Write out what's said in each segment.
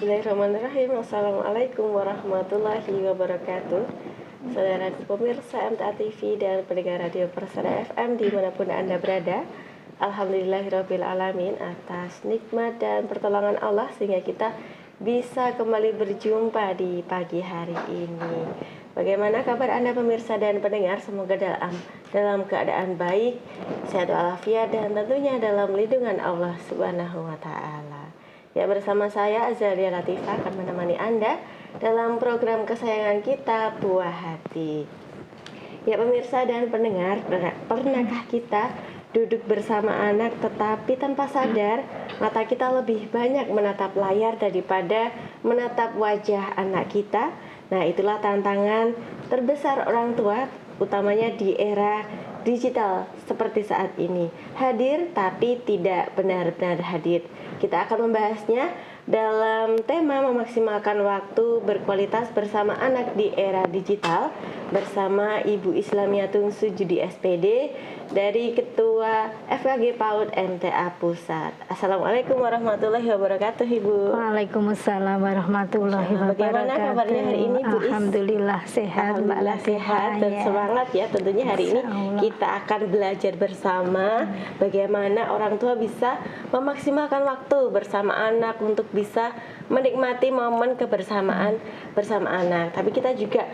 Bismillahirrahmanirrahim. Assalamualaikum warahmatullahi wabarakatuh. Saudara pemirsa MTA TV dan pendengar radio Persada FM dimanapun Anda berada, Alhamdulillahirrabbilalamin atas nikmat dan pertolongan Allah sehingga kita bisa kembali berjumpa di pagi hari ini. Bagaimana kabar Anda pemirsa dan pendengar? Semoga dalam keadaan baik, sehat walafiat, dan tentunya dalam lindungan Allah Subhanahu wa Ta'ala. Ya, bersama saya Azalia Latifah akan menemani Anda dalam program kesayangan kita, Buah Hati. Ya, pemirsa dan pendengar, pernahkah kita duduk bersama anak tetapi tanpa sadar mata kita lebih banyak menatap layar daripada menatap wajah anak kita? Nah, itulah tantangan terbesar orang tua, utamanya di era digital seperti saat ini. Hadir tapi tidak benar-benar hadir. Kita akan membahasnya dalam tema memaksimalkan waktu berkualitas bersama anak di era digital bersama Ibu Islamiatun Sujudi SPD dari Ketua FKG PAUD MTA Pusat. Assalamualaikum warahmatullahi wabarakatuh, Ibu. Waalaikumsalam warahmatullahi wabarakatuh. Bagaimana kabarnya hari ini, Bu? Alhamdulillah sehat, Alhamdulillah sehat dan semangat ya. Tentunya hari ini kita akan belajar bersama bagaimana orang tua bisa memaksimalkan waktu bersama anak untuk bisa menikmati momen kebersamaan bersama anak. Tapi kita juga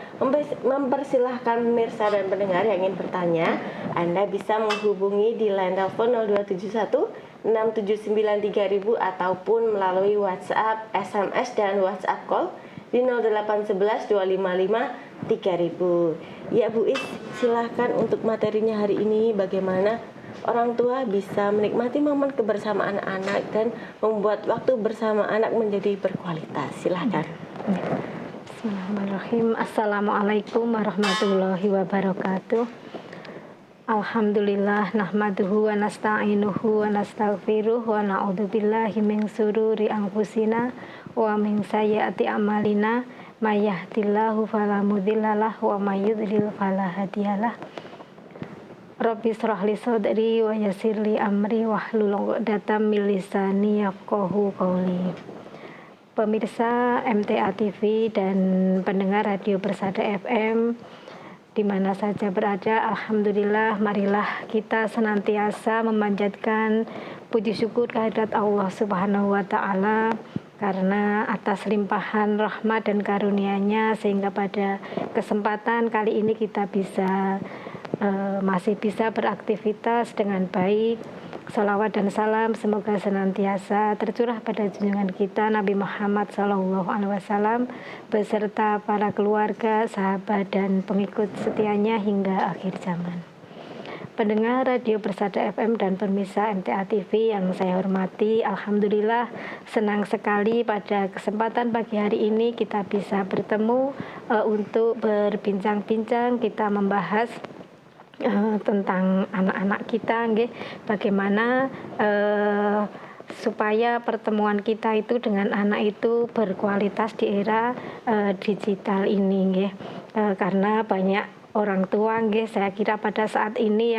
mempersilahkan pemirsa dan pendengar yang ingin bertanya, Anda bisa menghubungi di line telepon 0271 6793000 ataupun melalui WhatsApp, SMS dan WhatsApp call di 0811 255 3000. Ya, Bu Is, silahkan untuk materinya hari ini bagaimana orang tua bisa menikmati momen kebersamaan anak dan membuat waktu bersama anak menjadi berkualitas. Silahkan. Bismillahirrahmanirrahim. Assalamualaikum warahmatullahi wabarakatuh. Alhamdulillah nahmaduhu wa nasta'inuhu wa nastaghfiruh wa na'udzubillahi min syururi anfusina wa min sayyiati a'malina may yahdihillahu fala mudhillalah wa may yudhlil fala hadiyalah. Rabbi shrah li sadri wa yassir li amri wahlul 'uqdatam min lisani yafqahu qawli. Pemirsa MTA TV dan pendengar radio Persada FM di mana saja berada, alhamdulillah marilah kita senantiasa memanjatkan puji syukur kehadirat Allah Subhanahu wa Ta'ala karena atas limpahan rahmat dan karunia-Nya sehingga pada kesempatan kali ini kita masih bisa beraktivitas dengan baik. Salawat dan salam semoga senantiasa tercurah pada junjungan kita Nabi Muhammad SAW beserta para keluarga, sahabat dan pengikut setianya hingga akhir zaman. Pendengar radio Persada FM dan pemirsa MTA TV yang saya hormati, alhamdulillah senang sekali pada kesempatan pagi hari ini kita bisa bertemu untuk berbincang-bincang, kita membahas tentang anak-anak kita, bagaimana supaya pertemuan kita itu dengan anak itu berkualitas di era digital ini, karena banyak orang tua, saya kira pada saat ini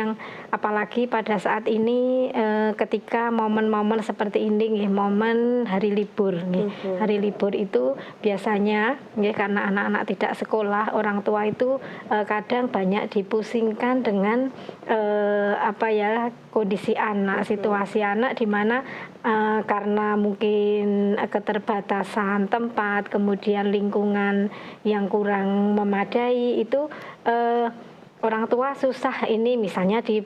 apalagi pada saat ini ketika momen-momen seperti ini, momen hari libur, hari libur itu biasanya karena anak-anak tidak sekolah, orang tua itu kadang banyak dipusingkan dengan kondisi anak, situasi anak di mana karena mungkin keterbatasan tempat, kemudian lingkungan yang kurang memadai, itu orang tua susah ini misalnya di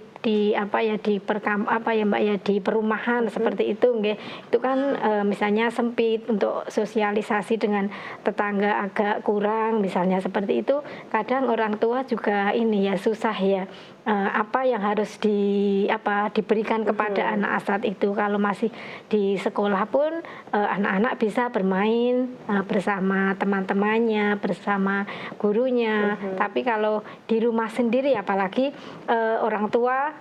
perumahan seperti itu, itu kan misalnya sempit untuk sosialisasi dengan tetangga agak kurang misalnya seperti itu, kadang orang tua juga susah apa yang harus diberikan kepada anak saat itu. Kalau masih di sekolah pun anak-anak bisa bermain bersama teman-temannya, bersama gurunya. Tapi kalau di rumah sendiri, apalagi orang tua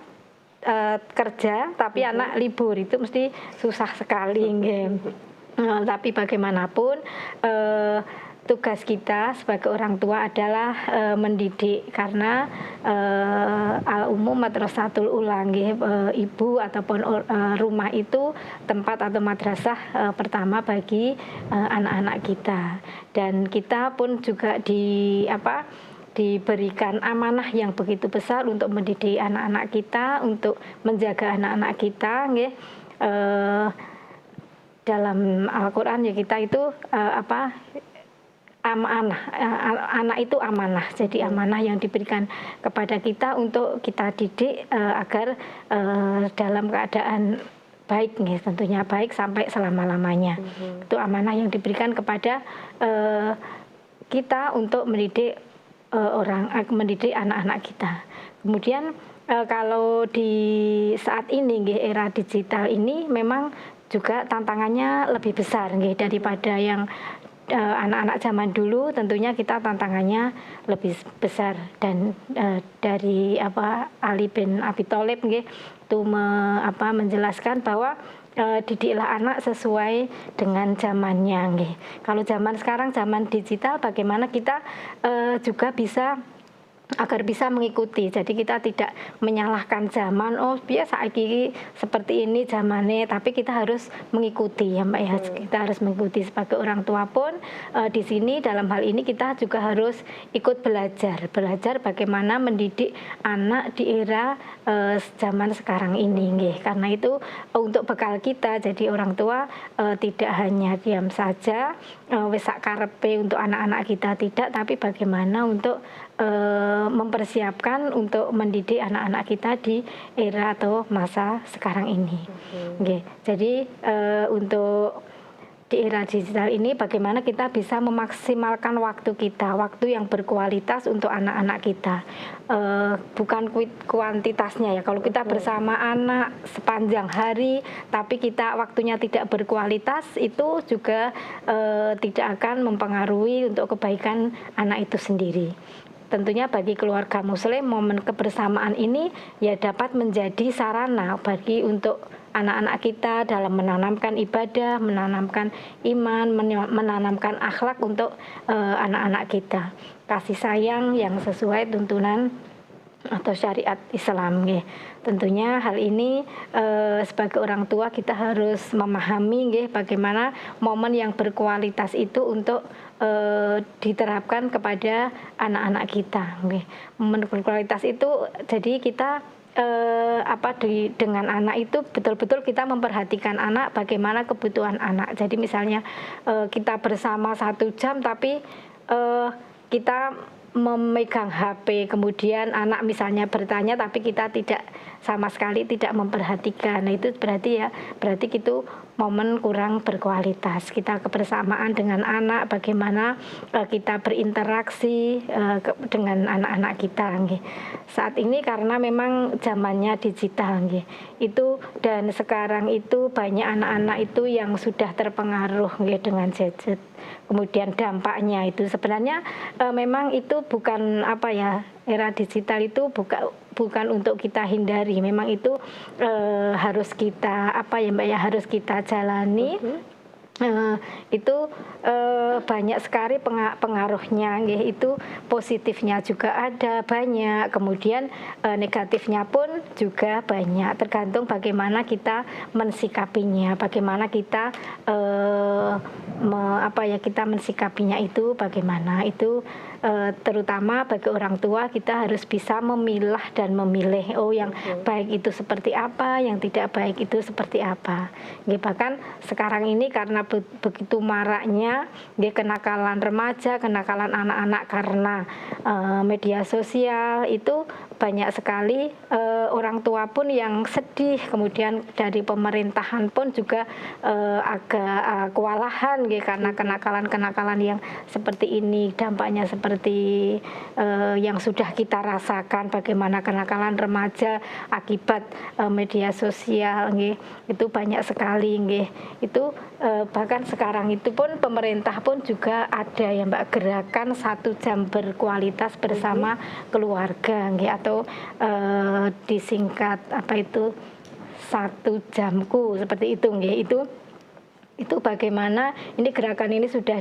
kerja tapi anak libur, itu mesti susah sekali. Tapi bagaimanapun tugas kita sebagai orang tua adalah mendidik, karena al-umum madrasatul ula nggih, ibu ataupun rumah itu tempat atau madrasah pertama bagi anak-anak kita. Dan kita pun juga diberikan amanah yang begitu besar untuk mendidik anak-anak kita, untuk menjaga anak-anak kita nggih. Dalam Al-Qur'an ya kita itu amanah, anak itu amanah. Jadi amanah yang diberikan kepada kita untuk kita didik agar dalam keadaan baik nih, tentunya baik sampai selama-lamanya. Itu amanah yang diberikan kepada kita untuk mendidik mendidik anak-anak kita. Kemudian kalau di saat ini nggih, era digital ini memang juga tantangannya lebih besar nggih daripada yang anak-anak zaman dulu. Tentunya kita tantangannya lebih besar, dan dari Ali bin Abi Thalib nggih itu menjelaskan bahwa didiklah anak sesuai dengan zamannya nggih. Kalau zaman sekarang zaman digital, bagaimana kita juga bisa agar bisa mengikuti. Jadi kita tidak menyalahkan zaman, oh biasa saiki seperti ini zamannya, tapi kita harus mengikuti ya Mbak ya. Kita harus mengikuti sebagai orang tua pun di sini dalam hal ini kita juga harus ikut belajar bagaimana mendidik anak di era zaman sekarang ini nggih. Karena itu untuk bekal kita jadi orang tua tidak hanya diam saja wis sak karepe untuk anak-anak kita, tidak, tapi bagaimana untuk mempersiapkan untuk mendidik anak-anak kita di era atau masa sekarang ini. Okay. Jadi untuk di era digital ini bagaimana kita bisa memaksimalkan waktu kita, waktu yang berkualitas untuk anak-anak kita. Bukan kuantitasnya ya. Kalau kita bersama anak sepanjang hari tapi kita waktunya tidak berkualitas, itu juga tidak akan mempengaruhi untuk kebaikan anak itu sendiri. Tentunya bagi keluarga muslim, momen kebersamaan ini ya dapat menjadi sarana bagi untuk anak-anak kita dalam menanamkan ibadah, menanamkan iman, menanamkan akhlak untuk anak-anak kita. Kasih sayang yang sesuai tuntunan atau syariat Islam nggih. Tentunya hal ini sebagai orang tua kita harus memahami nggih bagaimana momen yang berkualitas itu untuk diterapkan kepada anak-anak kita nggih. Momen berkualitas itu jadi kita dengan anak itu betul-betul kita memperhatikan anak, bagaimana kebutuhan anak. Jadi misalnya kita bersama 1 jam tapi kita memegang HP, kemudian anak misalnya bertanya tapi kita tidak sama sekali tidak memperhatikan. Nah itu berarti itu momen kurang berkualitas. Kita kebersamaan dengan anak, bagaimana kita berinteraksi dengan anak-anak kita nggih. Saat ini karena memang zamannya digital nggih. Itu dan sekarang itu banyak anak-anak itu yang sudah terpengaruh nggih dengan gadget. Kemudian dampaknya itu sebenarnya memang itu bukan era digital itu bukan untuk kita hindari, memang itu harus kita harus kita jalani. Itu banyak sekali pengaruhnya nggih, itu positifnya juga ada banyak, kemudian negatifnya pun juga banyak, tergantung bagaimana kita mensikapinya, bagaimana kita kita mensikapinya itu bagaimana. Itu terutama bagi orang tua kita harus bisa memilah dan memilih, yang baik itu seperti apa, yang tidak baik itu seperti apa. Bahkan sekarang ini karena begitu maraknya kenakalan remaja, kenakalan anak-anak karena media sosial, itu banyak sekali orang tua pun yang sedih, kemudian dari pemerintahan pun juga agak kewalahan karena kenakalan-kenakalan yang seperti ini. Dampaknya seperti yang sudah kita rasakan, bagaimana kenakalan remaja akibat media sosial itu banyak sekali itu bahkan sekarang itu pun pemerintah pun juga ada ya Mbak, gerakan 1 jam berkualitas bersama keluarga atau disingkat 1 jamku seperti itu itu Itu bagaimana ini gerakan ini sudah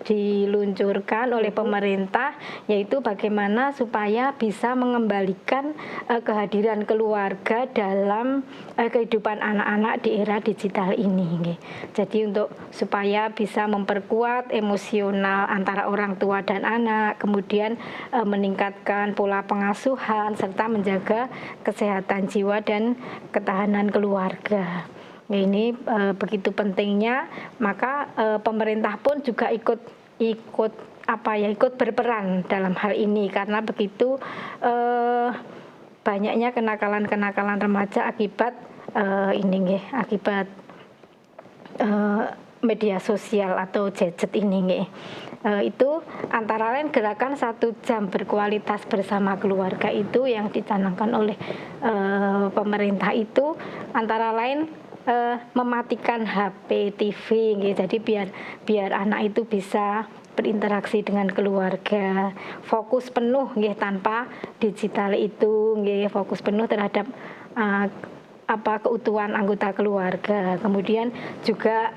diluncurkan oleh pemerintah, yaitu bagaimana supaya bisa mengembalikan kehadiran keluarga dalam kehidupan anak-anak di era digital ini nggih. Jadi untuk supaya bisa memperkuat emosional antara orang tua dan anak, kemudian meningkatkan pola pengasuhan serta menjaga kesehatan jiwa dan ketahanan keluarga. Ini begitu pentingnya, maka pemerintah pun juga ikut berperan dalam hal ini, karena begitu banyaknya kenakalan-kenakalan remaja akibat media sosial atau gadget ini nggih. Itu antara lain gerakan 1 jam berkualitas bersama keluarga itu yang dicanangkan oleh pemerintah itu antara lain mematikan HP, TV gitu. Jadi biar anak itu bisa berinteraksi dengan keluarga, fokus penuh nggih tanpa digital itu nggih, fokus penuh terhadap keutuhan anggota keluarga. Kemudian juga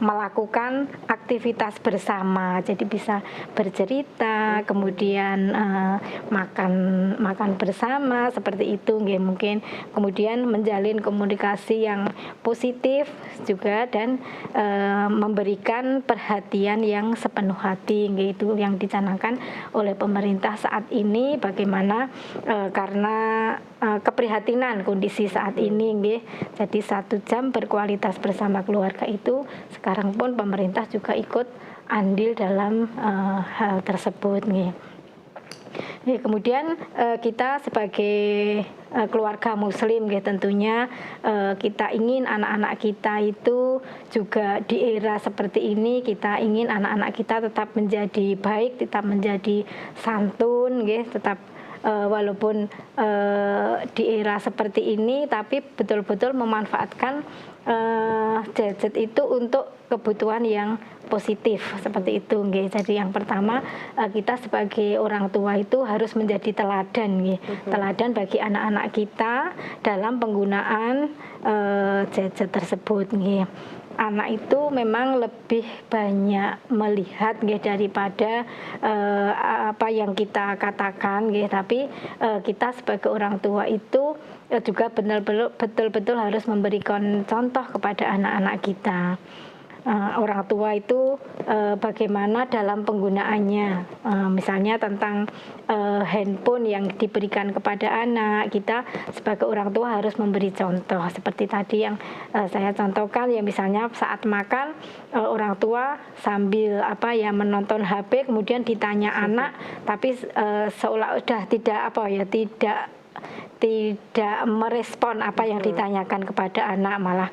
melakukan aktivitas bersama, jadi bisa bercerita, kemudian makan bersama seperti itu nggih, mungkin kemudian menjalin komunikasi yang positif juga dan memberikan perhatian yang sepenuh hati nggih, itu yang dicanangkan oleh pemerintah saat ini. Bagaimana karena keprihatinan kondisi saat ini nggih. Jadi 1 jam berkualitas bersama keluarga itu sekarang pun pemerintah juga ikut andil dalam hal tersebut nggih. Kemudian kita sebagai keluarga muslim nggih, tentunya kita ingin anak-anak kita itu juga di era seperti ini, kita ingin anak-anak kita tetap menjadi baik, tetap menjadi santun nggih, tetap walaupun di era seperti ini, tapi betul-betul memanfaatkan gadget itu untuk kebutuhan yang positif seperti itu nggih. Jadi yang pertama kita sebagai orang tua itu harus menjadi teladan nggih. Teladan bagi anak-anak kita dalam penggunaan gadget tersebut nggih. Anak itu memang lebih banyak melihat nggih daripada apa yang kita katakan nggih, tapi kita sebagai orang tua itu juga betul-betul harus memberikan contoh kepada anak-anak kita. Orang tua itu bagaimana dalam penggunaannya, misalnya tentang handphone yang diberikan kepada anak, kita sebagai orang tua harus memberi contoh seperti tadi yang saya contohkan ya, misalnya saat makan orang tua sambil menonton HP, kemudian ditanya anak, tapi seolah udah tidak merespon apa yang ditanyakan kepada anak, malah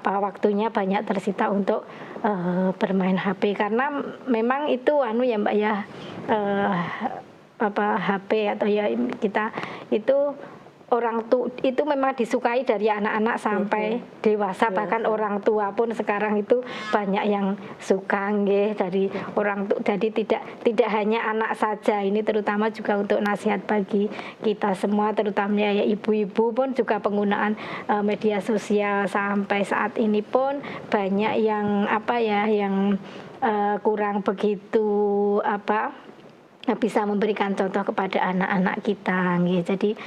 waktunya banyak tersita untuk bermain HP, karena memang itu ya Mbak ya, HP atau ya kita itu itu memang disukai dari anak-anak sampai dewasa, bahkan orang tua pun sekarang itu banyak yang suka nggih dari orang tua. Jadi tidak hanya anak saja, ini terutama juga untuk nasihat bagi kita semua, terutama ya ibu-ibu pun juga penggunaan media sosial sampai saat ini pun banyak yang yang kurang begitu bisa memberikan contoh kepada anak-anak kita nggih. Jadi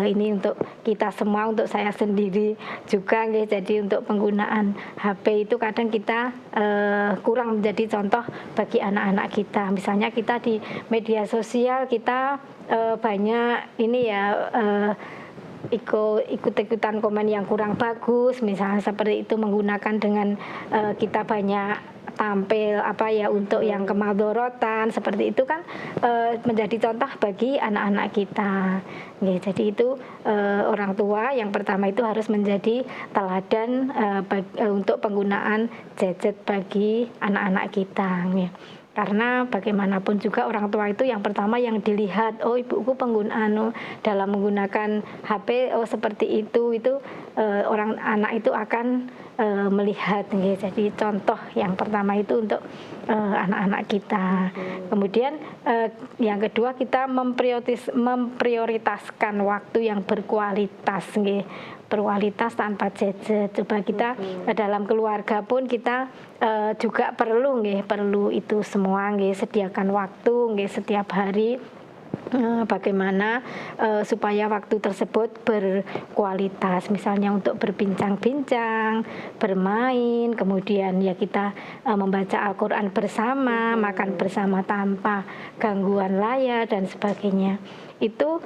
ini untuk kita semua, untuk saya sendiri juga nggih. Jadi untuk penggunaan HP itu kadang kita kurang menjadi contoh bagi anak-anak kita. Misalnya kita di media sosial kita banyak ini ya ikut-ikutan komen yang kurang bagus, misalnya seperti itu, menggunakan dengan kita banyak tampil untuk yang kemadorotan seperti itu kan menjadi contoh bagi anak-anak kita. Jadi itu orang tua yang pertama itu harus menjadi teladan untuk penggunaan gadget bagi anak-anak kita. Karena bagaimanapun juga orang tua itu yang pertama yang dilihat, oh ibuku dalam menggunakan HP seperti itu orang anak itu akan melihat nggih. Jadi contoh yang pertama itu untuk anak-anak kita. Kemudian yang kedua, kita memprioritaskan waktu yang berkualitas nggih. berkualitas tanpa gadget. Coba kita dalam keluarga pun kita juga perlu itu semua sediakan waktu setiap hari. Bagaimana supaya waktu tersebut berkualitas, misalnya untuk berbincang-bincang, bermain, kemudian ya kita membaca Al-Quran bersama, makan bersama tanpa gangguan layar dan sebagainya. Itu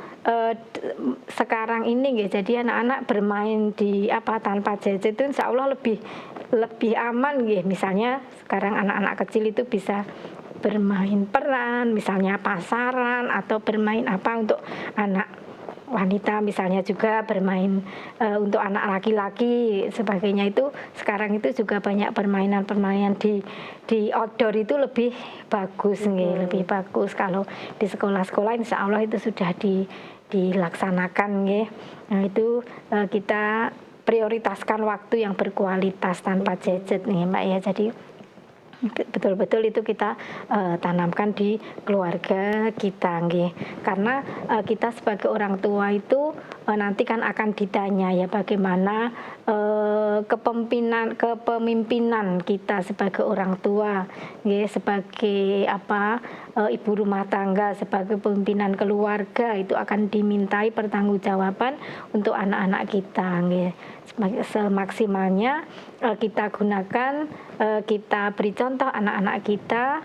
sekarang ini jadi anak-anak bermain di tanpa gadget itu insya Allah lebih aman misalnya sekarang anak-anak kecil itu bisa bermain peran, misalnya pasaran atau bermain untuk anak wanita, misalnya juga bermain untuk anak laki-laki sebagainya. Itu sekarang itu juga banyak permainan-permainan di outdoor itu lebih bagus lebih bagus. Kalau di sekolah-sekolah insya Allah itu sudah dilaksanakan Nah itu kita prioritaskan waktu yang berkualitas tanpa gadget Mbak ya. Jadi betul-betul itu kita tanamkan di keluarga kita karena kita sebagai orang tua itu nanti kan akan ditanya ya bagaimana kepemimpinan kita sebagai orang tua sebagai ibu rumah tangga, sebagai pemimpinan keluarga itu akan dimintai pertanggungjawaban untuk anak-anak kita semaksimalnya kita gunakan, kita beri contoh anak-anak kita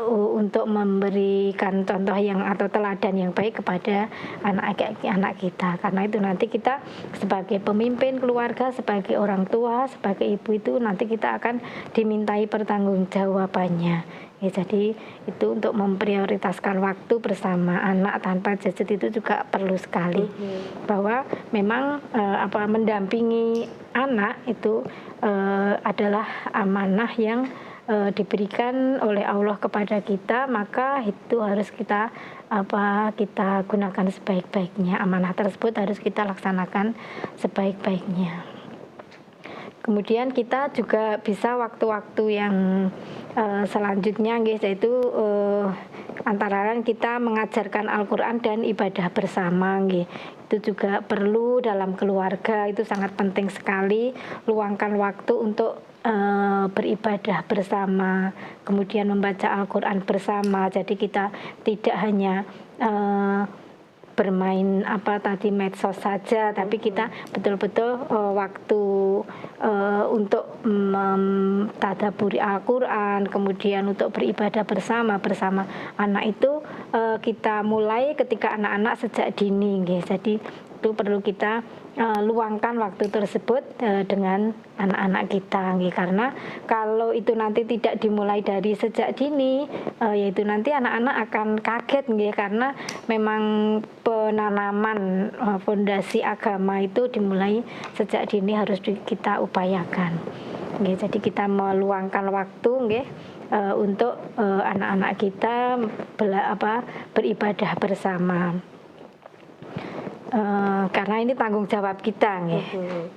untuk memberikan contoh atau teladan yang baik kepada anak kita. Karena itu nanti kita sebagai pemimpin keluarga, sebagai orang tua, sebagai ibu itu nanti kita akan dimintai pertanggungjawabannya. Jadi itu untuk memprioritaskan waktu bersama anak tanpa gadget itu juga perlu sekali. Bahwa memang mendampingi anak itu adalah amanah yang diberikan oleh Allah kepada kita, maka itu harus kita gunakan sebaik-baiknya. Amanah tersebut harus kita laksanakan sebaik-baiknya. Kemudian kita juga bisa waktu-waktu yang selanjutnya yaitu antara lain kita mengajarkan Al-Quran dan ibadah bersama itu juga perlu dalam keluarga, itu sangat penting sekali. Luangkan waktu untuk beribadah bersama, kemudian membaca Al-Quran bersama. Jadi kita tidak hanya bermain medsos saja, tapi kita betul-betul waktu untuk mentadabburi Al-Quran, kemudian untuk beribadah bersama anak itu kita mulai ketika anak-anak sejak dini jadi itu perlu kita luangkan waktu tersebut dengan anak-anak kita karena kalau itu nanti tidak dimulai dari sejak dini yaitu nanti anak-anak akan kaget karena memang penanaman fondasi agama itu dimulai sejak dini harus kita upayakan. Jadi kita meluangkan waktu untuk anak-anak kita beribadah bersama. Karena ini tanggung jawab kita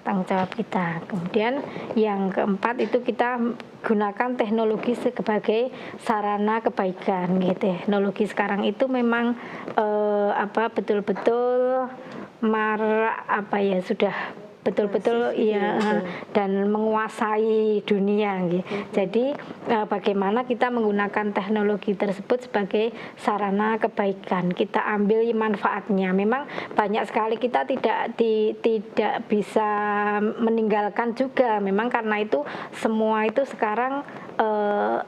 tanggung jawab kita. Kemudian yang keempat itu kita gunakan teknologi sebagai sarana kebaikan Teknologi sekarang itu memang betul-betul marak sudah betul-betul dan menguasai dunia Jadi bagaimana kita menggunakan teknologi tersebut sebagai sarana kebaikan, kita ambil manfaatnya. Memang banyak sekali kita tidak bisa meninggalkan juga, memang karena itu semua itu sekarang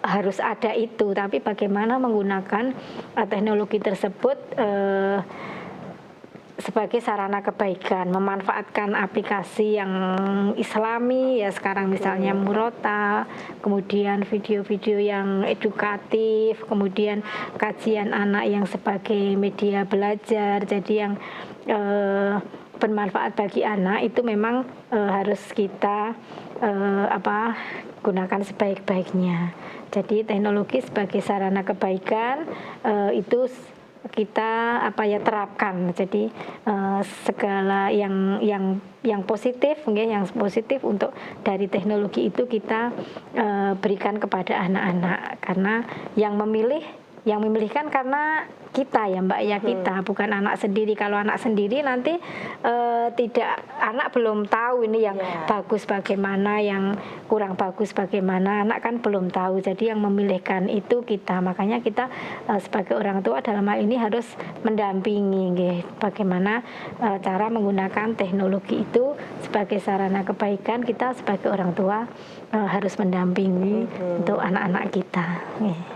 harus ada itu, tapi bagaimana menggunakan teknologi tersebut sebagai sarana kebaikan, memanfaatkan aplikasi yang islami sekarang misalnya Murota, kemudian video-video yang edukatif, kemudian kajian anak yang sebagai media belajar, jadi yang bermanfaat bagi anak itu memang harus kita gunakan sebaik-baiknya. Jadi teknologi sebagai sarana kebaikan itu kita terapkan. Jadi segala yang positif yang positif untuk dari teknologi itu kita berikan kepada anak-anak, karena yang memilih yang memilihkan karena kita ya Mbak ya, kita bukan anak sendiri. Kalau anak sendiri nanti tidak, anak belum tahu ini yang bagus bagaimana, yang kurang bagus bagaimana, anak kan belum tahu. Jadi yang memilihkan itu kita. Makanya kita sebagai orang tua dalam hal ini harus mendampingi bagaimana cara menggunakan teknologi itu sebagai sarana kebaikan. Kita sebagai orang tua harus mendampingi untuk anak-anak kita.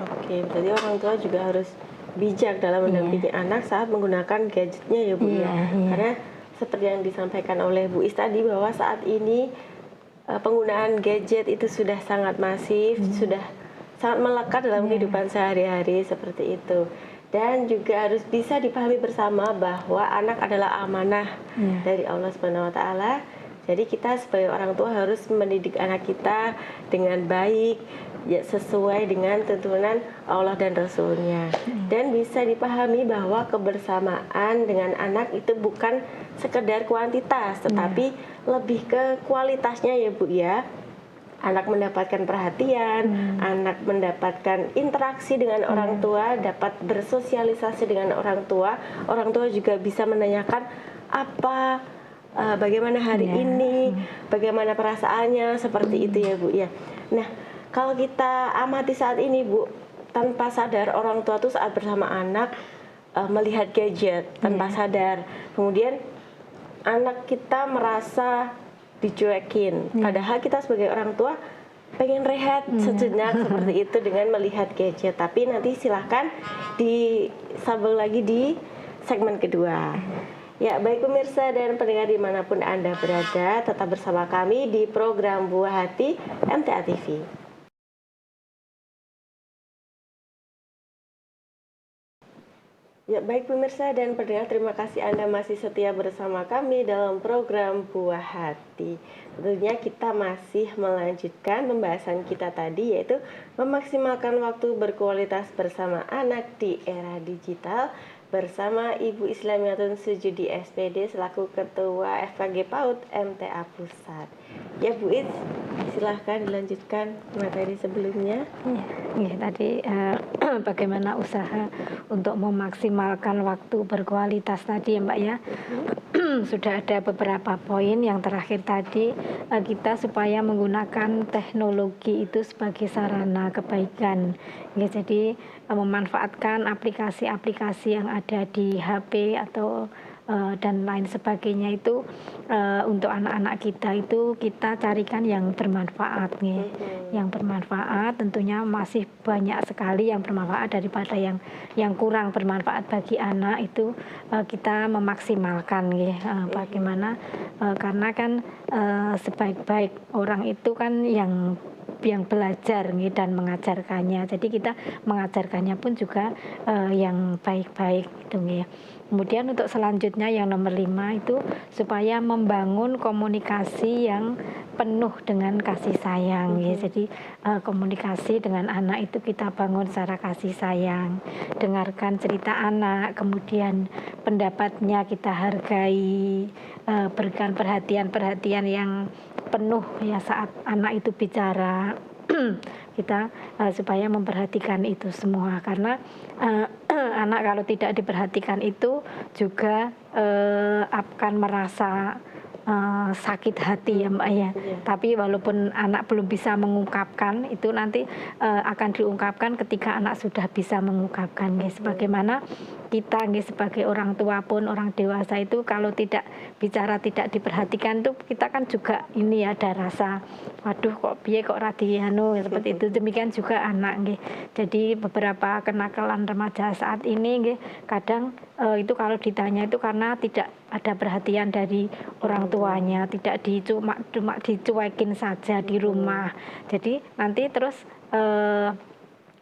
Oke, berarti orang tua juga harus bijak dalam mendampingi anak saat menggunakan gadgetnya ya Bu ya. Karena seperti yang disampaikan oleh Bu Is tadi bahwa saat ini penggunaan gadget itu sudah sangat masif, sudah sangat melekat dalam kehidupan sehari-hari seperti itu. Dan juga harus bisa dipahami bersama bahwa anak adalah amanah dari Allah Subhanahu wa taala. Jadi kita sebagai orang tua harus mendidik anak kita dengan baik, ya sesuai dengan tuntunan Allah dan Rasul-Nya. Dan bisa dipahami bahwa kebersamaan dengan anak itu bukan sekedar kuantitas, tetapi lebih ke kualitasnya ya Bu ya. Anak mendapatkan perhatian, anak mendapatkan interaksi dengan orang tua, dapat bersosialisasi dengan orang tua juga bisa menanyakan bagaimana hari ini, bagaimana perasaannya, seperti itu ya Bu ya. Nah, kalau kita amati saat ini Bu, tanpa sadar orang tua tuh saat bersama anak melihat gadget tanpa sadar, kemudian anak kita merasa dicuekin, padahal kita sebagai orang tua pengen rehat sejenak seperti itu dengan melihat gadget. Tapi nanti silahkan disambung lagi di segmen kedua. Ya, baik pemirsa dan pendengar dimanapun Anda berada, tetap bersama kami di program Buah Hati MTA TV. Ya, baik pemirsa dan pendengar, terima kasih Anda masih setia bersama kami dalam program Buah Hati. Tentunya kita masih melanjutkan pembahasan kita tadi, yaitu memaksimalkan waktu berkualitas bersama anak di era digital bersama Ibu Islamiatun Sujudi SPD selaku Ketua FKG PAUD MTA Pusat. Ya Bu Is, silahkan dilanjutkan materi sebelumnya. Ya, tadi bagaimana usaha untuk memaksimalkan waktu berkualitas tadi ya Mbak ya. Sudah ada beberapa poin. Yang terakhir tadi, kita supaya menggunakan teknologi itu sebagai sarana kebaikan ya, jadi memanfaatkan aplikasi-aplikasi yang ada di HP atau dan lain sebagainya itu untuk anak-anak kita itu kita carikan yang bermanfaat nih. Yang bermanfaat tentunya masih banyak sekali yang bermanfaat daripada yang kurang bermanfaat bagi anak itu kita memaksimalkan nih. Bagaimana karena kan sebaik-baik orang itu kan yang belajar nih dan mengajarkannya. Jadi kita mengajarkannya pun juga yang baik-baik gitu nih. Kemudian untuk selanjutnya yang nomor 5 itu supaya membangun komunikasi yang penuh dengan kasih sayang ya. Jadi komunikasi dengan anak itu kita bangun secara kasih sayang, dengarkan cerita anak, kemudian pendapatnya kita hargai, berikan perhatian-perhatian yang penuh ya saat anak itu bicara. Kita supaya memperhatikan itu semua, karena anak kalau tidak diperhatikan itu juga akan merasa sakit hati ya Mbak ya. Tapi walaupun anak belum bisa mengungkapkan, itu nanti akan diungkapkan ketika anak sudah bisa mengungkapkan ya. Sebagaimana kita sebagai orang tua pun, orang dewasa itu kalau tidak bicara, tidak diperhatikan tuh kita kan juga ini ya, ada rasa waduh kok piye kok radiano seperti itu. Demikian juga anak nggih. Jadi beberapa kenakalan remaja saat ini nggih, kadang itu kalau ditanya itu karena tidak ada perhatian dari orang tuanya, tidak cuma dicuekin saja di rumah. Jadi nanti terus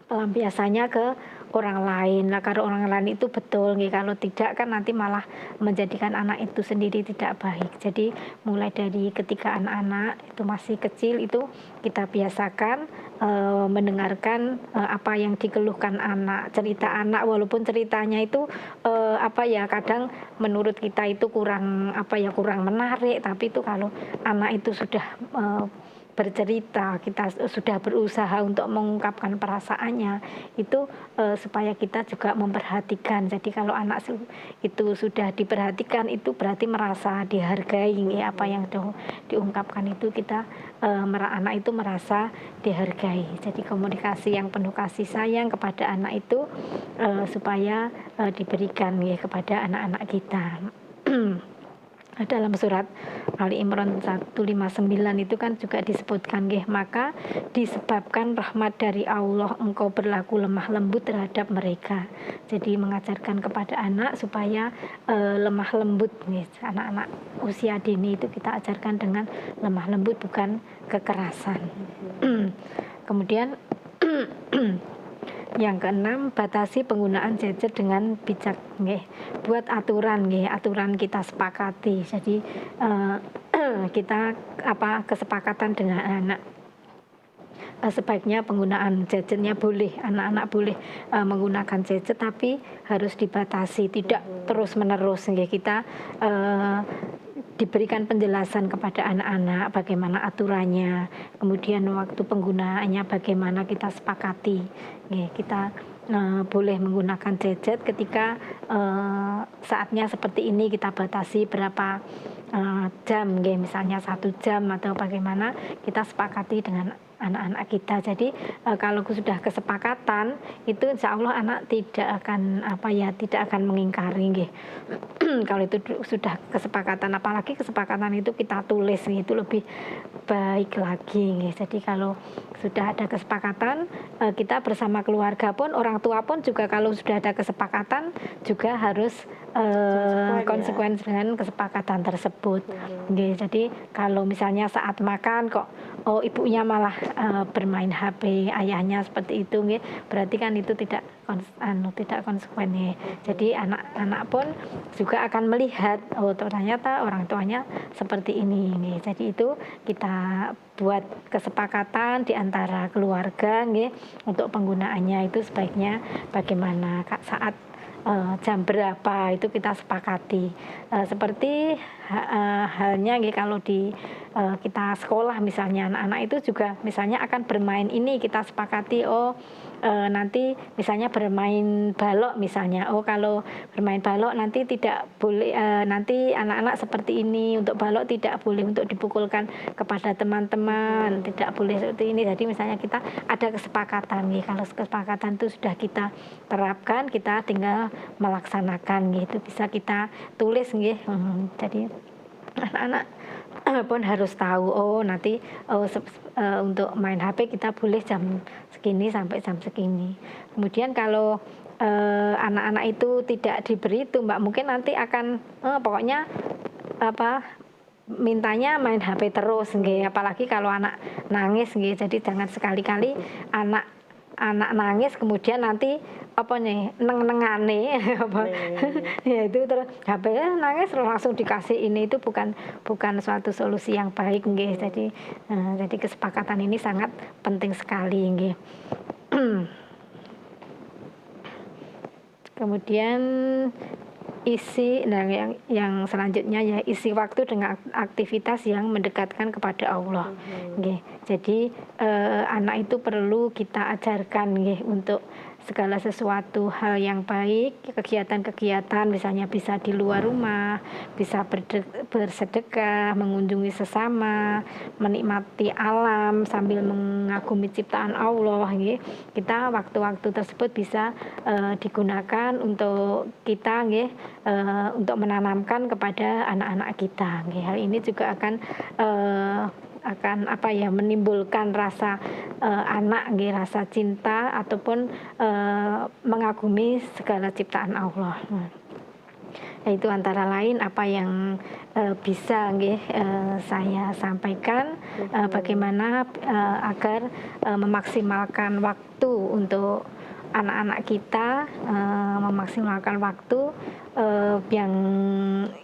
pelampiasannya ke orang lain. Nah, kalau orang lain itu betul nih, kalau tidak kan nanti malah menjadikan anak itu sendiri tidak baik. Jadi mulai dari ketika anak-anak itu masih kecil itu kita biasakan mendengarkan apa yang dikeluhkan anak, cerita anak, walaupun ceritanya itu kadang menurut kita itu kurang kurang menarik, tapi itu kalau anak itu sudah bercerita, kita sudah berusaha untuk mengungkapkan perasaannya, itu supaya kita juga memperhatikan. Jadi kalau anak itu sudah diperhatikan, itu berarti merasa dihargai, ya, apa yang diungkapkan itu kita anak itu merasa dihargai. Jadi komunikasi yang penuh kasih sayang kepada anak itu supaya diberikan, ya, kepada anak-anak kita. Dalam surat Ali Imran 159 itu kan juga disebutkan, nggih, maka disebabkan rahmat dari Allah engkau berlaku lemah lembut terhadap mereka. Jadi mengajarkan kepada anak supaya lemah lembut, nggih. Anak-anak usia dini itu kita ajarkan dengan lemah lembut, bukan kekerasan. Kemudian yang keenam, batasi penggunaan gadget dengan bijak, nggih. Buat aturan, nggih, aturan kita sepakati. Jadi kita kesepakatan dengan anak. Sebaiknya penggunaan gadgetnya boleh, anak-anak boleh menggunakan gadget, tapi harus dibatasi, tidak terus-menerus, nggih. Kita diberikan penjelasan kepada anak-anak bagaimana aturannya, kemudian waktu penggunaannya bagaimana kita sepakati. Kita boleh menggunakan gadget ketika saatnya seperti ini, kita batasi berapa jam, misalnya 1 jam atau bagaimana, kita sepakati dengan anak-anak kita. Jadi kalau sudah kesepakatan itu insya Allah anak tidak akan tidak akan mengingkari, nggih. Kalau itu sudah kesepakatan, apalagi kesepakatan itu kita tulis, itu lebih baik lagi, nggih. Jadi kalau sudah ada kesepakatan, kita bersama keluarga pun, orang tua pun juga kalau sudah ada kesepakatan juga harus konsekuensi dengan kesepakatan tersebut. Nggih. Jadi kalau misalnya saat makan kok ibunya malah bermain HP, ayahnya seperti itu, nggih, berarti kan itu tidak konsekuen, nggih. Jadi anak-anak pun juga akan melihat, ternyata orang tuanya seperti ini, nggih. Jadi itu kita buat kesepakatan di antara keluarga, nggih, untuk penggunaannya itu sebaiknya bagaimana saat jam berapa itu kita sepakati. Seperti halnya, nggih, kalau di kita sekolah misalnya, anak-anak itu juga misalnya akan bermain ini, kita sepakati nanti misalnya bermain balok misalnya, kalau bermain balok nanti tidak boleh, nanti anak-anak seperti ini, untuk balok tidak boleh untuk dipukulkan kepada teman-teman, tidak boleh seperti ini. Jadi misalnya kita ada kesepakatan, nih, kalau kesepakatan itu sudah kita terapkan, kita tinggal melaksanakan, gitu, bisa kita tulis, nggih. Jadi anak-anak pun harus tahu, nanti untuk main HP kita boleh jam segini sampai jam segini. Kemudian kalau anak-anak itu tidak diberi itu, Mbak, mungkin nanti akan pokoknya mintanya main HP terus, nggih. Apalagi kalau anak nangis, nggih. Jadi jangan sekali-kali anak nangis kemudian nanti neng-nengane ya itu terus HP nangis langsung dikasih ini, itu bukan suatu solusi yang baik, nggih. Jadi kesepakatan ini sangat penting sekali, nggih. Kemudian yang selanjutnya, ya, isi waktu dengan aktivitas yang mendekatkan kepada Allah. Jadi anak itu perlu kita ajarkan, nggih, untuk segala sesuatu hal yang baik, kegiatan-kegiatan misalnya bisa di luar rumah, bisa bersedekah, mengunjungi sesama, menikmati alam sambil mengagumi ciptaan Allah, nggih. Kita waktu-waktu tersebut bisa digunakan untuk kita, nggih, untuk menanamkan kepada anak-anak kita, nggih. Hal ini juga akan menimbulkan rasa anak, nggih, rasa cinta ataupun mengagumi segala ciptaan Allah. Itu antara lain apa yang bisa, nggih, saya sampaikan, bagaimana agar memaksimalkan waktu untuk anak-anak kita, memaksimalkan waktu yang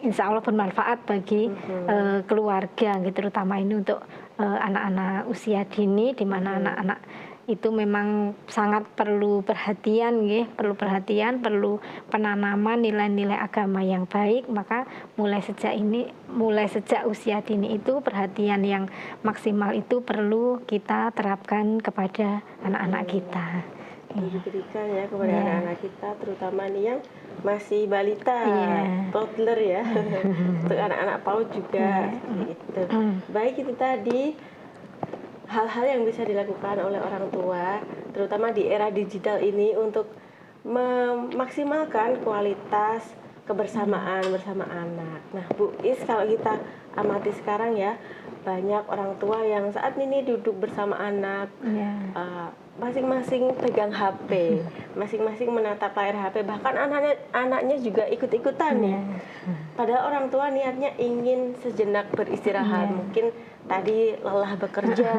insya Allah bermanfaat bagi keluarga, gitu, terutama ini untuk anak-anak usia dini, di mana anak-anak itu memang sangat perlu perhatian nggih, perlu perhatian, perlu penanaman nilai-nilai agama yang baik. Maka mulai sejak usia dini itu perhatian yang maksimal itu perlu kita terapkan kepada anak-anak kita. Diberikan ya kepada Iya. anak-anak kita, terutama nih yang masih balita, Iya. toddler ya. Untuk anak-anak PAUD juga seperti itu. Baik, itu tadi hal-hal yang bisa dilakukan oleh orang tua, terutama di era digital ini untuk memaksimalkan kualitas kebersamaan bersama anak. Nah, Bu Is, kalau kita amati sekarang ya, banyak orang tua yang saat ini duduk bersama anak, Iya. masing-masing pegang HP, masing-masing menatap layar HP, bahkan anaknya juga ikut-ikutan ya. Padahal orang tua niatnya ingin sejenak beristirahat, mungkin tadi lelah bekerja,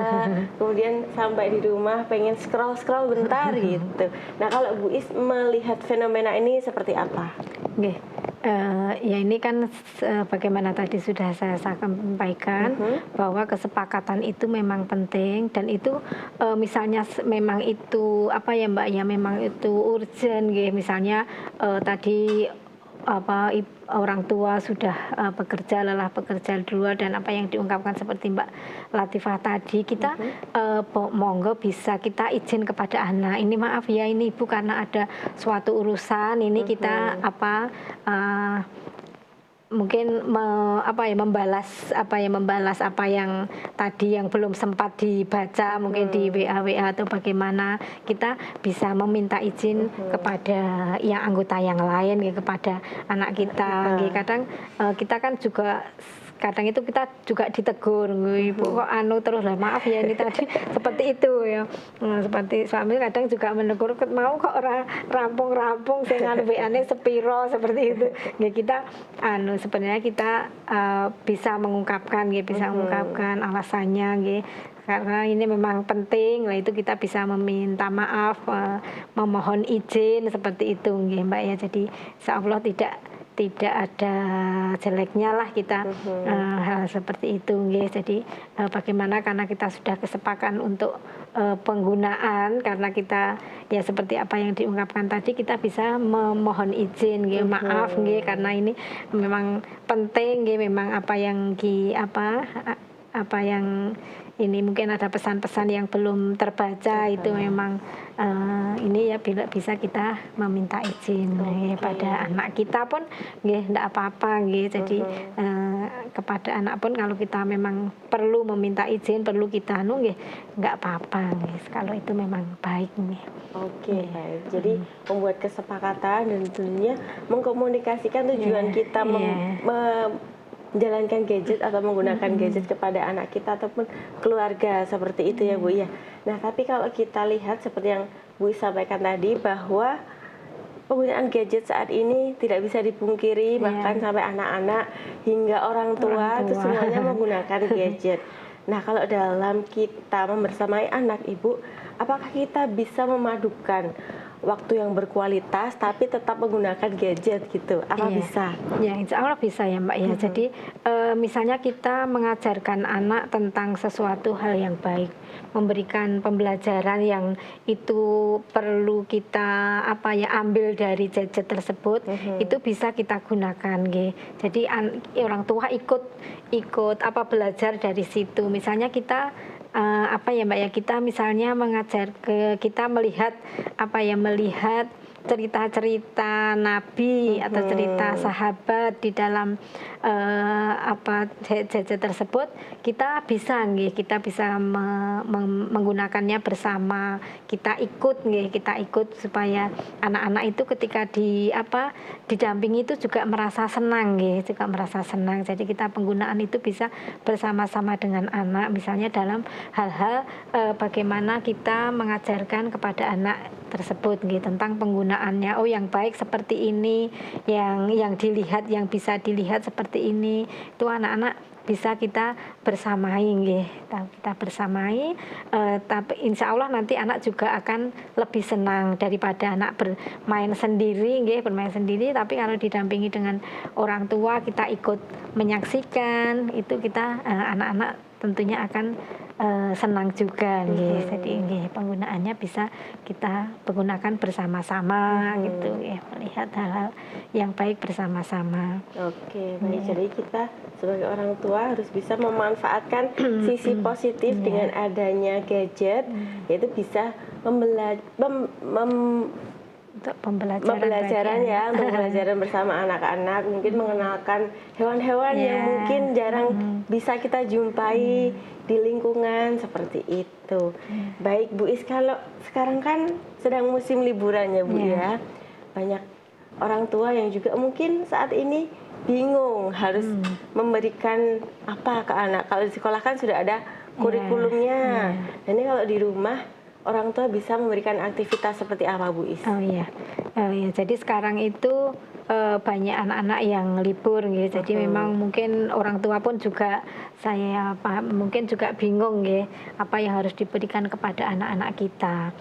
kemudian sampai di rumah pengen scroll bentar gitu. Nah, kalau Bu Is melihat fenomena ini seperti apa? Nggih. Ya ini kan bagaimana tadi sudah saya sampaikan bahwa kesepakatan itu memang penting, dan itu misalnya memang itu apa ya Mbak ya, memang itu urgent nggih, misalnya tadi orang tua sudah bekerja, lelah bekerja di luar, dan apa yang diungkapkan seperti Mbak Latifah tadi, kita monggo bisa kita izin kepada anak, ini maaf ya, ini Ibu karena ada suatu urusan ini kita mungkin membalas apa yang tadi yang belum sempat dibaca mungkin di WA atau bagaimana, kita bisa meminta izin kepada yang anggota yang lain ya, kepada anak kita. Kadang kita kan juga kadang itu kita juga ditegur, Ibu kok terus lah, maaf ya ini tadi seperti itu ya. Seperti suami kadang juga menegur, mau kok rampung dengan WA-nya sepiro seperti itu. Ya kita sebenarnya kita bisa mengungkapkan mengungkapkan alasannya nggih. Karena ini memang penting, lah itu kita bisa meminta maaf, memohon izin seperti itu nggih Mbak ya. Jadi insyaallah tidak ada jeleknya lah kita hal seperti itu nggih. Jadi bagaimana karena kita sudah kesepakatan untuk penggunaan, karena kita ya seperti apa yang diungkapkan tadi, kita bisa memohon izin nggih, maaf nggih karena ini memang penting nggih, memang apa yang ini mungkin ada pesan-pesan yang belum terbaca, itu memang ini ya bisa kita meminta izin pada anak kita pun nggih, ndak apa-apa nggih. Jadi kepada anak pun kalau kita memang perlu meminta izin, perlu kita nggih, nggak apa-apa nggih, kalau itu memang baik nggih. Oke, baik. Jadi membuat kesepakatan dan tentunya mengkomunikasikan tujuan kita menjalankan gadget atau menggunakan gadget kepada anak kita ataupun keluarga, seperti itu ya Bu ya. Nah, tapi kalau kita lihat seperti yang Bu sampaikan tadi, bahwa penggunaan gadget saat ini tidak bisa dipungkiri, bahkan sampai anak-anak hingga orang tua itu semuanya menggunakan gadget. Nah, kalau dalam kita membersamai anak, Ibu, apakah kita bisa memadukan waktu yang berkualitas tapi tetap menggunakan gadget gitu? Apa bisa? Ya, insya Allah bisa ya Mbak ya. Jadi misalnya kita mengajarkan anak tentang sesuatu hal yang baik, memberikan pembelajaran yang itu perlu kita ambil dari gadget tersebut, itu bisa kita gunakan nggih. Jadi orang tua ikut belajar dari situ. Misalnya kita Mbak ya, kita misalnya kita melihat melihat cerita-cerita Nabi atau cerita sahabat di dalam gadget tersebut, kita bisa menggunakannya bersama, kita ikut supaya anak-anak itu ketika didampingi itu juga merasa senang Jadi kita penggunaan itu bisa bersama-sama dengan anak, misalnya dalam hal-hal bagaimana kita mengajarkan kepada anak tersebut tentang penggunaannya. Yang baik seperti ini, yang dilihat, yang bisa dilihat seperti ini, itu anak-anak bisa kita bersamai tapi insya Allah nanti anak juga akan lebih senang daripada anak bermain sendiri, tapi kalau didampingi dengan orang tua, kita ikut menyaksikan, itu kita anak-anak tentunya akan senang juga nggih. Jadi nggih penggunaannya bisa kita gunakan bersama-sama gitu ya, melihat hal-hal yang baik bersama-sama. Oke, baik. Iya. Jadi kita sebagai orang tua harus bisa memanfaatkan sisi positif Iya. dengan adanya gadget, yaitu bisa Untuk pembelajaran pembelajaran bagi ya, anak. untuk pembelajaran bersama anak-anak, mungkin mengenalkan hewan-hewan yang Iya. mungkin jarang bisa kita jumpai di lingkungan seperti itu. Baik Bu Is, kalau sekarang kan sedang musim liburan ya Bu Iya. ya, banyak orang tua yang juga mungkin saat ini bingung harus memberikan apa ke anak. Kalau di sekolah kan sudah ada kurikulumnya. Nah, ini kalau di rumah orang tua bisa memberikan aktivitas seperti apa Bu Is? Oh iya, jadi sekarang itu banyak anak-anak yang libur gitu. Jadi memang mungkin orang tua pun juga saya paham mungkin juga bingung ya apa yang harus diberikan kepada anak-anak kita.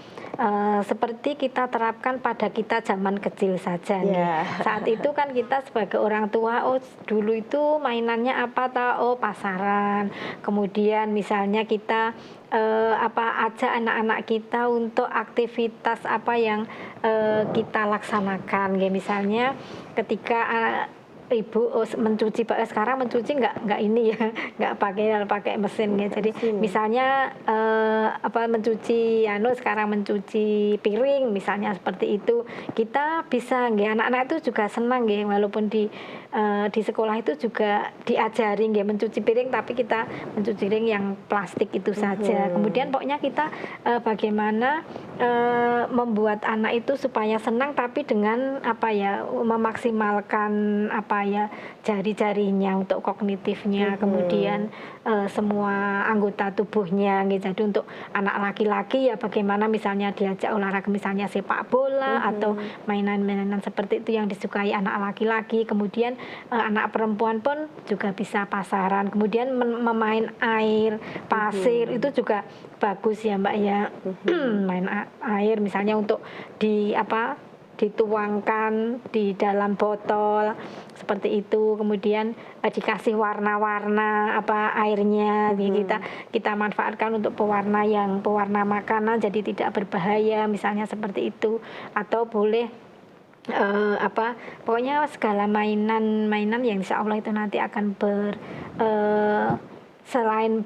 Seperti kita terapkan pada kita zaman kecil saja nih. Ya. Saat itu kan kita sebagai orang tua, oh dulu itu mainannya apa oh pasaran. Kemudian misalnya kita ajak anak-anak kita untuk aktivitas apa yang kita laksanakan ya, misalnya ketika ibu mencuci, sekarang mencuci nggak ini ya, nggak pakai mesin ya. Jadi misalnya mencuci sekarang mencuci piring misalnya seperti itu, kita bisa nggih, anak-anak itu juga senang nggih, walaupun di sekolah itu juga diajari nggih mencuci piring, tapi kita mencuci piring yang plastik itu saja. Kemudian pokoknya kita bagaimana membuat anak itu supaya senang, tapi dengan memaksimalkan jari-jarinya untuk kognitifnya, kemudian semua anggota tubuhnya gitu. Jadi untuk anak laki-laki ya bagaimana misalnya diajak olahraga misalnya sepak bola atau mainan-mainan seperti itu yang disukai anak laki-laki. Kemudian anak perempuan pun juga bisa pasaran, kemudian memain air, pasir itu juga bagus ya Mbak ya. Main air misalnya untuk dituangkan di dalam botol seperti itu, kemudian dikasih warna-warna airnya, kita manfaatkan untuk pewarna makanan jadi tidak berbahaya misalnya seperti itu. Atau boleh pokoknya segala mainan yang insya Allah itu nanti akan selain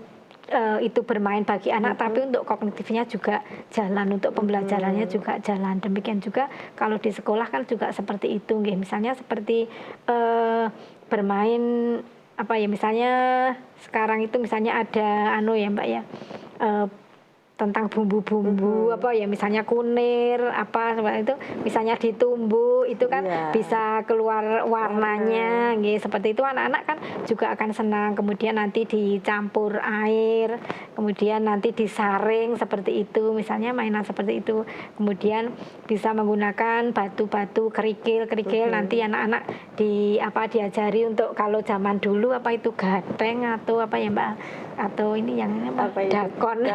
itu bermain bagi anak, tapi untuk kognitifnya juga jalan, untuk pembelajarannya juga jalan. Demikian juga kalau di sekolah kan juga seperti itu nggih. Misalnya seperti bermain misalnya sekarang itu misalnya ada ya Mbak ya, tentang bumbu-bumbu misalnya kunir seperti itu, misalnya ditumbuk itu kan bisa keluar warnanya seperti itu. Anak-anak kan juga akan senang. Kemudian nanti dicampur air, kemudian nanti disaring seperti itu, misalnya mainan seperti itu. Kemudian bisa menggunakan batu-batu kerikil nanti anak-anak diajari untuk, kalau zaman dulu itu gateng atau ya Mbak, atau ini yang dakon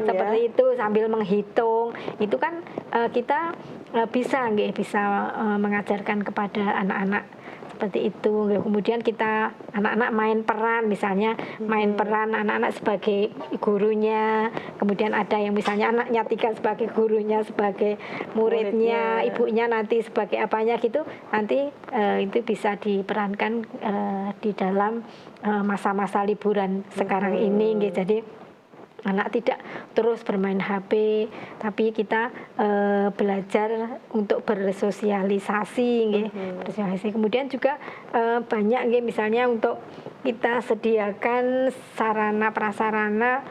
seperti itu sambil menghitung. Itu kan kita bisa mengajarkan kepada anak-anak seperti itu. Kemudian kita anak-anak main peran, misalnya main peran anak-anak sebagai gurunya, kemudian ada yang misalnya anaknya tiga sebagai gurunya, sebagai muridnya, ibunya nanti sebagai apanya gitu. Nanti itu bisa diperankan di dalam masa-masa liburan sekarang ini gitu. Jadi anak tidak terus bermain HP, tapi kita belajar untuk bersosialisasi bersosialisasi. Kemudian juga banyak misalnya untuk kita sediakan sarana prasarana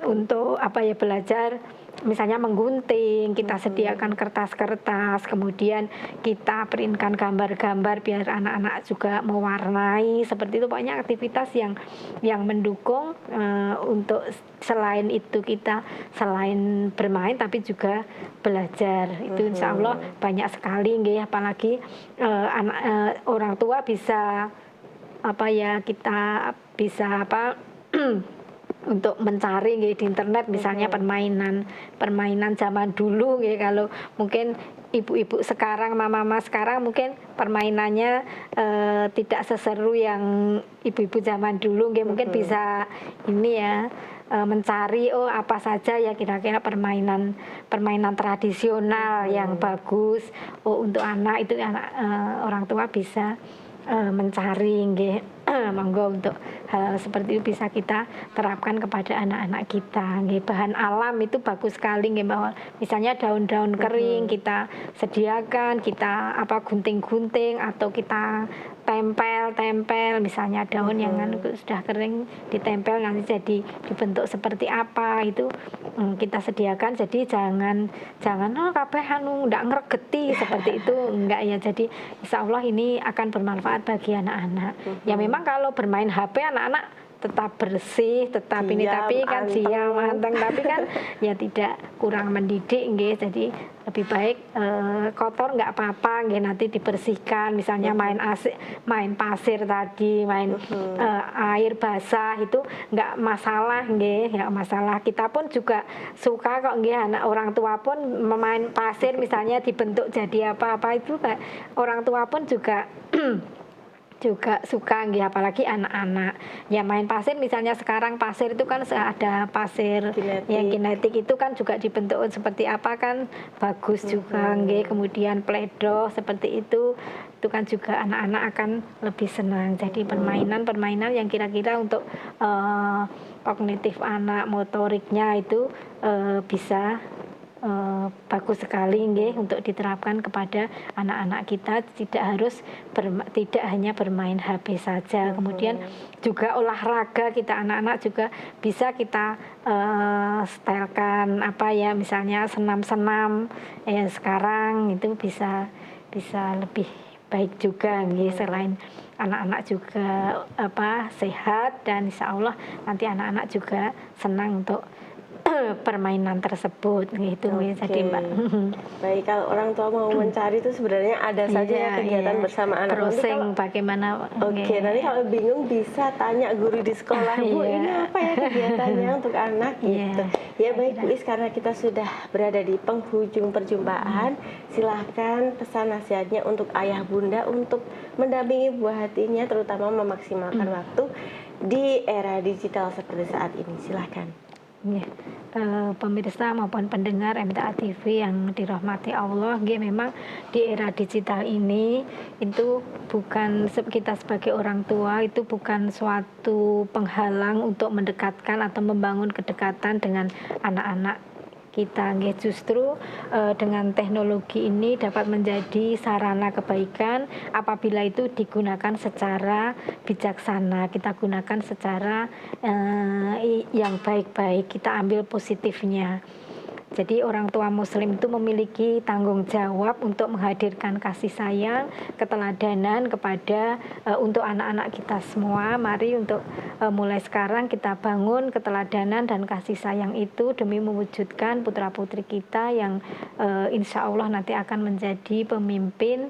untuk belajar, misalnya menggunting, kita sediakan kertas-kertas, kemudian kita printkan gambar-gambar biar anak-anak juga mewarnai seperti itu. Banyak aktivitas yang mendukung untuk selain itu kita selain bermain tapi juga belajar. Itu insya Allah banyak sekali apalagi orang tua bisa kita bisa untuk mencari nggih di internet misalnya permainan zaman dulu nggih, kalau mungkin ibu-ibu sekarang, mama-mama sekarang mungkin permainannya tidak seseru yang ibu-ibu zaman dulu nggih, mungkin bisa ini ya, mencari oh apa saja ya kira-kira permainan tradisional yang bagus oh untuk anak itu anak orang tua bisa mencari nggih. Monggo untuk hal seperti itu bisa kita terapkan kepada anak-anak kita nggih. Bahan alam itu bagus sekali nggih, bahwa misalnya daun-daun kering kita sediakan, kita apa gunting-gunting atau kita tempel misalnya daun yang sudah kering ditempel nanti jadi dibentuk seperti apa itu kita sediakan, jadi jangan oh kabeh anu ndak ngregeti seperti itu enggak ya. Jadi insya Allah ini akan bermanfaat bagi anak-anak. Ya memang kalau bermain HP anak-anak tetap bersih, tetap ini tapi kan siang manteng tapi kan ya tidak kurang mendidik nggih. Jadi lebih baik kotor nggak apa-apa nggih, nanti dibersihkan misalnya main pasir tadi, main air basah itu nggak masalah nggih, nggak masalah. Kita pun juga suka kok nggih, anak orang tua pun memain pasir misalnya dibentuk jadi apa-apa itu orang tua pun juga juga suka nggih, apalagi anak-anak ya main pasir misalnya. Sekarang pasir itu kan ada pasir yang kinetik itu kan juga dibentuk seperti apa kan bagus juga nggih. Kemudian pledo seperti itu kan juga anak-anak akan lebih senang. Jadi permainan yang kira-kira untuk kognitif anak, motoriknya itu bisa bagus sekali nggih untuk diterapkan kepada anak-anak kita. Tidak hanya bermain HP saja. Kemudian juga olahraga kita anak-anak juga bisa kita setelkan apa ya, misalnya senam-senam sekarang itu bisa lebih baik juga nggih. Selain anak-anak juga sehat dan insya Allah nanti anak-anak juga senang untuk permainan tersebut gitu ya. Jadi Mbak. Baik, kalau orang tua mau mencari itu sebenarnya ada saja ya kegiatan bersama anak. Browsing bagaimana? Oke, nanti kalau bingung bisa tanya guru di sekolah, Bu, ini apa ya kegiatannya untuk anak gitu. Ya baik Bu Is, karena kita sudah berada di penghujung perjumpaan, silahkan pesan nasihatnya untuk ayah bunda untuk mendampingi buah hatinya, terutama memaksimalkan waktu di era digital seperti saat ini. Silahkan. Pemirsa maupun pendengar MTA TV yang dirahmati Allah, memang di era digital ini itu bukan kita sebagai orang tua itu bukan suatu penghalang untuk mendekatkan atau membangun kedekatan dengan anak-anak kita. Justru dengan teknologi ini dapat menjadi sarana kebaikan apabila itu digunakan secara bijaksana, kita gunakan secara yang baik-baik, kita ambil positifnya. Jadi orang tua muslim itu memiliki tanggung jawab untuk menghadirkan kasih sayang, keteladanan kepada untuk anak-anak kita semua. Mari untuk mulai sekarang kita bangun keteladanan dan kasih sayang itu demi mewujudkan putra-putri kita yang insya Allah nanti akan menjadi pemimpin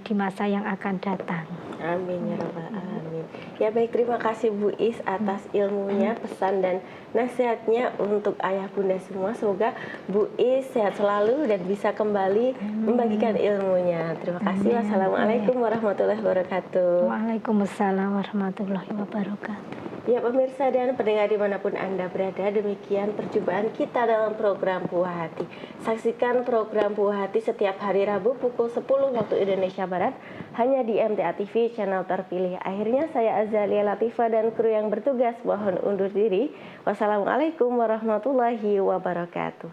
di masa yang akan datang. Amin ya rabbal alamin. Ya baik, terima kasih Bu Is atas ilmunya, pesan dan nasihatnya untuk ayah bunda semua. Semoga Bu Is sehat selalu dan bisa kembali membagikan ilmunya. Terima kasih. Wassalamualaikum warahmatullahi wabarakatuh. Waalaikumsalam warahmatullahi wabarakatuh. Ya pemirsa dan pendengar dimanapun Anda berada, demikian perjumpaan kita dalam program Buah Hati. Saksikan program Buah Hati setiap hari Rabu pukul 10 waktu Indonesia Barat hanya di MTA TV channel terpilih. Akhirnya saya Azalia Latifah dan kru yang bertugas mohon undur diri. Wassalamualaikum warahmatullahi wabarakatuh.